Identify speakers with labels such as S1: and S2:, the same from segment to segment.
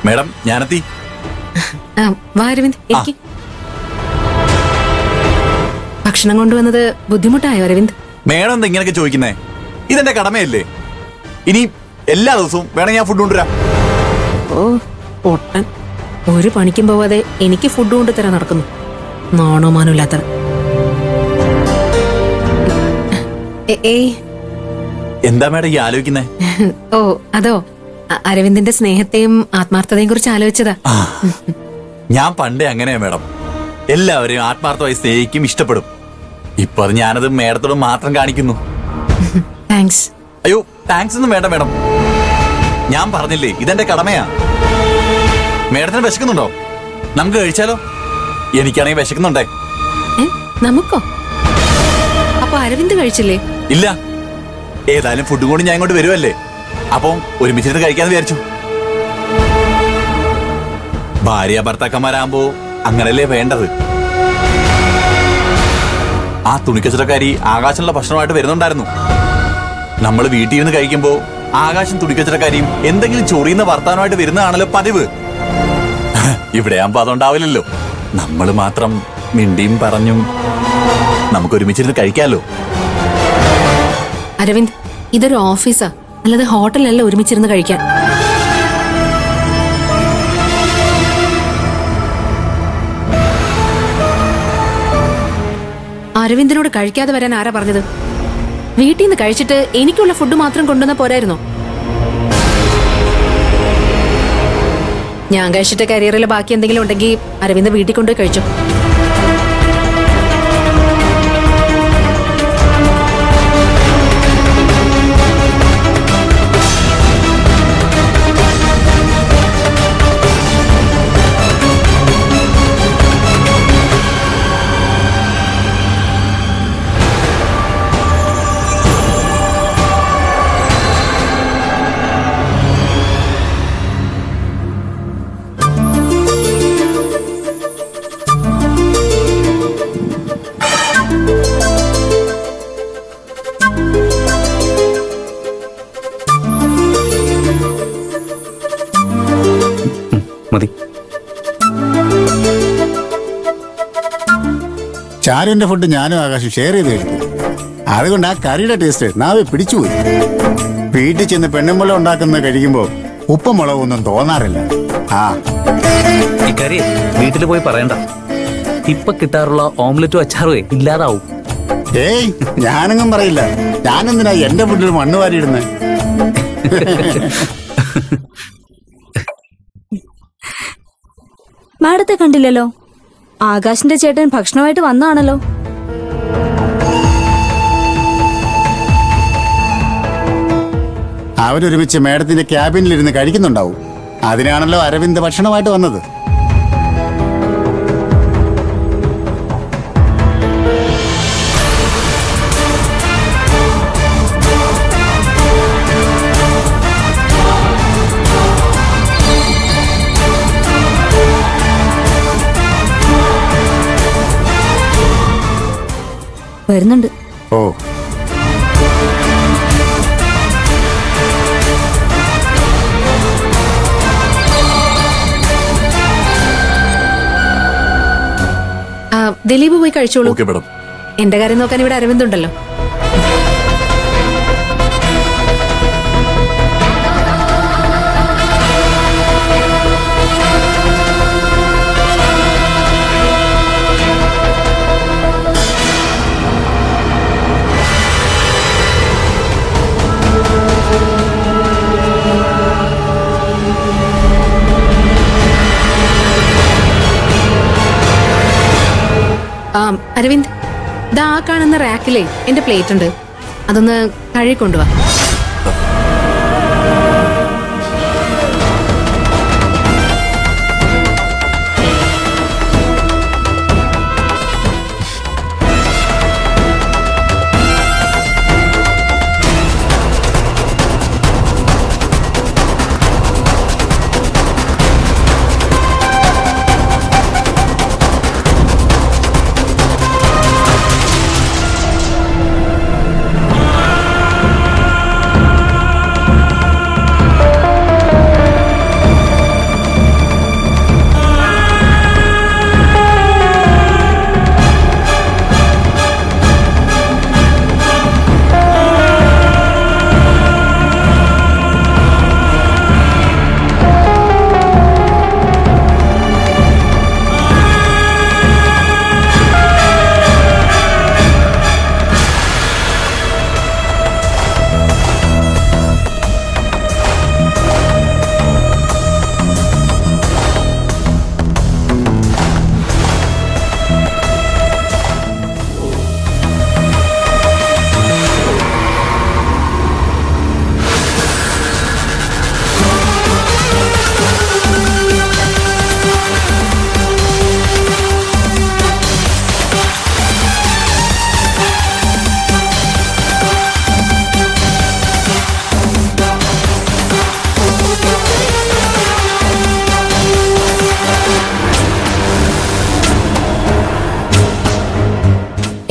S1: Madam ഞാനെത്തി.
S2: വാ അരവിന്ദ്, എനിക്ക് ഭക്ഷണം കൊണ്ടുവന്നത് ബുദ്ധിമുട്ടായോ അരവിന്ദ്?
S1: മേഡം എന്താ ഇങ്ങനെയൊക്കെ ചോദിക്കുന്നേ? ഇതെന്റെ കടമയല്ലേ. ഇനി എല്ലാ ദിവസവും വേണം ഞാൻ ഫുഡ് കൊണ്ടുവരാം.
S2: ഓ പൊട്ടൻ, ഒരു പണിക്കും പോവാതെ എനിക്ക് ഫുഡ് കൊണ്ടുതരാൻ നടക്കുന്നു. നാണോ മാനോ ഇല്ലാത്തവൻ. ഏയ്
S1: എന്താ മേഡം ഈ ആലോചിക്കുന്നേ?
S2: ഓ അതോ, അരവിന്ദിന്റെ സ്നേഹത്തെയും ആത്മാർത്ഥതയും കുറിച്ച് ആലോചിച്ചതാ.
S1: ഞാൻ പണ്ടേ അങ്ങനെയാ മേഡം. എല്ലാവരെയും ആത്മാർത്ഥമായി സ്നേഹിക്കും, ഇഷ്ടപ്പെടും. ഇപ്പൊ അത് ഞാനത് മേഡത്തോട് മാത്രം കാണിക്കുന്നു.
S2: താങ്ക്സ്.
S1: അയ്യോ താങ്ക്സ് ഒന്നും വേണ്ട മേഡം. ഞാൻ പറഞ്ഞില്ലേ ഇതെന്റെ കടമയാ. മേഡത്തിന് വിശക്കുന്നുണ്ടോ? നമുക്ക് കഴിച്ചാലോ? എനിക്കാണെങ്കിൽ വിശക്കുന്നുണ്ടേ.
S2: നമുക്കോ? അപ്പൊ അരവിന്ദ് കഴിച്ചില്ലേ?
S1: ഇല്ല, ഏതായാലും ഫുഡ് കൊണ്ട് ഞാൻ ഇങ്ങോട്ട് വരുമല്ലേ, അപ്പം ഒരുമിച്ചിരുന്ന് കഴിക്കാന്ന് വിചാരിച്ചു. ഭാര്യ ഭർത്താക്കന്മാരാകുമ്പോ അങ്ങനല്ലേ വേണ്ടത്. ആ തുണിക്കച്ചവടക്കാരി ആകാശമുള്ള ഭക്ഷണമായിട്ട് വരുന്നുണ്ടായിരുന്നു. നമ്മൾ വീട്ടിൽ നിന്ന് കഴിക്കുമ്പോ ആകാശം തുണിക്കച്ചവടക്കാരിയും എന്തെങ്കിലും ചൊറിയുന്ന വർത്താനമായിട്ട് വരുന്നതാണല്ലോ പതിവ്. ഇവിടെ ആകുമ്പോ അതുണ്ടാവില്ലല്ലോ. നമ്മൾ മാത്രം മിണ്ടിയും പറഞ്ഞും നമുക്ക് ഒരുമിച്ചിരുന്ന് കഴിക്കാലോ.
S2: അരവിന്ദ്, ഇതൊരു ഓഫീസാ, അല്ലാതെ ഹോട്ടലല്ല ഒരുമിച്ചിരുന്ന് കഴിക്കാൻ. അരവിന്ദിനോട് കഴിക്കാതെ വരാൻ ആരാ പറഞ്ഞത്? വീട്ടിൽ നിന്ന് കഴിച്ചിട്ട് എനിക്കുള്ള ഫുഡ് മാത്രം കൊണ്ടുവന്ന പോരായിരുന്നോ? ഞാൻ കഴിച്ചിട്ട് കരിയറിൽ ബാക്കി എന്തെങ്കിലും ഉണ്ടെങ്കിൽ അരവിന്ദ് വീട്ടിൽ കൊണ്ടുപോയി കഴിച്ചു.
S3: മതി.
S4: ചാരുവിന്റെ ഫുഡ് ഞാനും ആകാശം ഷെയർ ചെയ്ത് കഴിക്കും. അതുകൊണ്ട് ആ കറിയുടെ ടേസ്റ്റ് നാവെ പിടിച്ചുപോയി. വീട്ടിൽ ചെന്ന് പെണ്ണുമ്പുള്ള ഉണ്ടാക്കുന്നത് കഴിക്കുമ്പോ ഉപ്പും മുളകൊന്നും തോന്നാറില്ല.
S3: ഈ കറി വീട്ടിൽ പോയി പറയണ്ട. ഇപ്പൊ കിട്ടാറുള്ള ഓംലെറ്റും അച്ചാറും ഇല്ലാതാവും.
S4: ഏയ് ഞാനൊന്നും പറയില്ല. ഞാനെന്തിനാ എന്റെ ഫുഡിൽ മണ്ണ് വാരിയിടുന്നേ?
S5: മാഡത്തെ കണ്ടില്ലല്ലോ. ആകാശിന്റെ ചേട്ടൻ ഭക്ഷണമായിട്ട് വന്നാണല്ലോ.
S4: അവരൊരുമിച്ച് മേഡത്തിന്റെ ക്യാബിനിലിരുന്ന് കഴിക്കുന്നുണ്ടാവും. അതിനാണല്ലോ അരവിന്ദ് ഭക്ഷണമായിട്ട് വന്നത്.
S5: വരുന്നുണ്ട്.
S4: ഓ
S2: ദിലീപ് പോയി കഴിച്ചോളൂ.
S1: Okay madam.
S2: എന്റെ കാര്യം നോക്കാൻ ഇവിടെ അരവിന്ദ് ഉണ്ടല്ലോ. അരവിന്ദ്, ദാ ആ കാണുന്ന റാക്കിലെ എന്റെ പ്ലേറ്റ് ഉണ്ട്, അതൊന്ന് കഴുകി കൊണ്ടുവാ.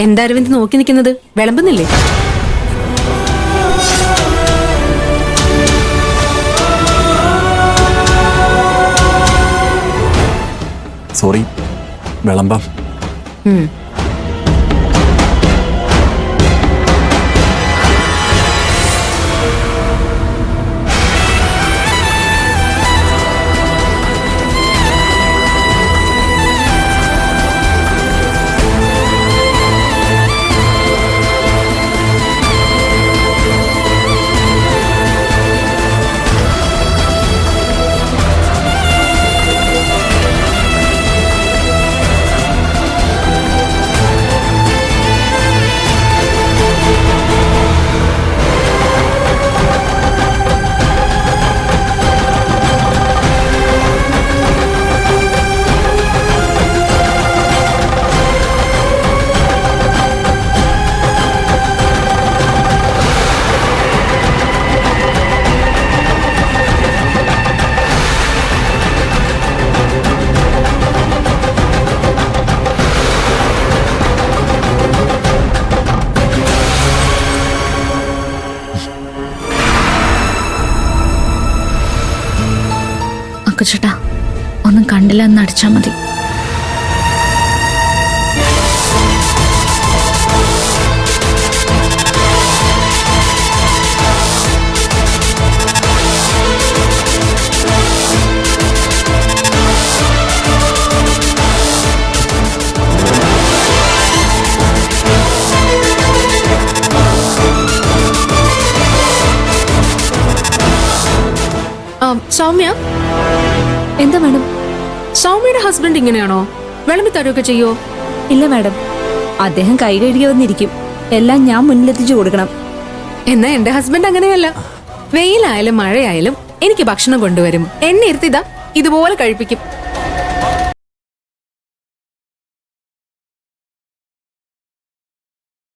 S2: എന്താ അരവിന്ദ് നോക്കി നിൽക്കുന്നത്? വിളമ്പുന്നില്ലേ?
S1: സോറി, വിളമ്പാം.
S2: ഉം.
S6: ചേട്ടാ ഒന്നും കണ്ടില്ല എന്ന് അടിച്ചാ മതി.
S2: സൗമ്യ,
S5: എന്താ മാഡം?
S2: സൗമ്യയുടെ ഹസ്ബൻഡ് ഇങ്ങനെയാണോ? വിളമ്പി തരുകയൊക്കെ ചെയ്യോ?
S5: ഇല്ല മാഡം, അദ്ദേഹം കൈ കഴുകി വന്നിരിക്കും. എല്ലാം ഞാൻ മുന്നിലെത്തിച്ചു കൊടുക്കണം.
S2: എന്നാ എന്റെ ഹസ്ബൻഡ് അങ്ങനെയല്ല. വെയിലായാലും മഴയായാലും എനിക്ക് ഭക്ഷണം കൊണ്ടുവരും, എന്നെ ഇരുത്തിതാ ഇതുപോലെ കഴിപ്പിക്കും.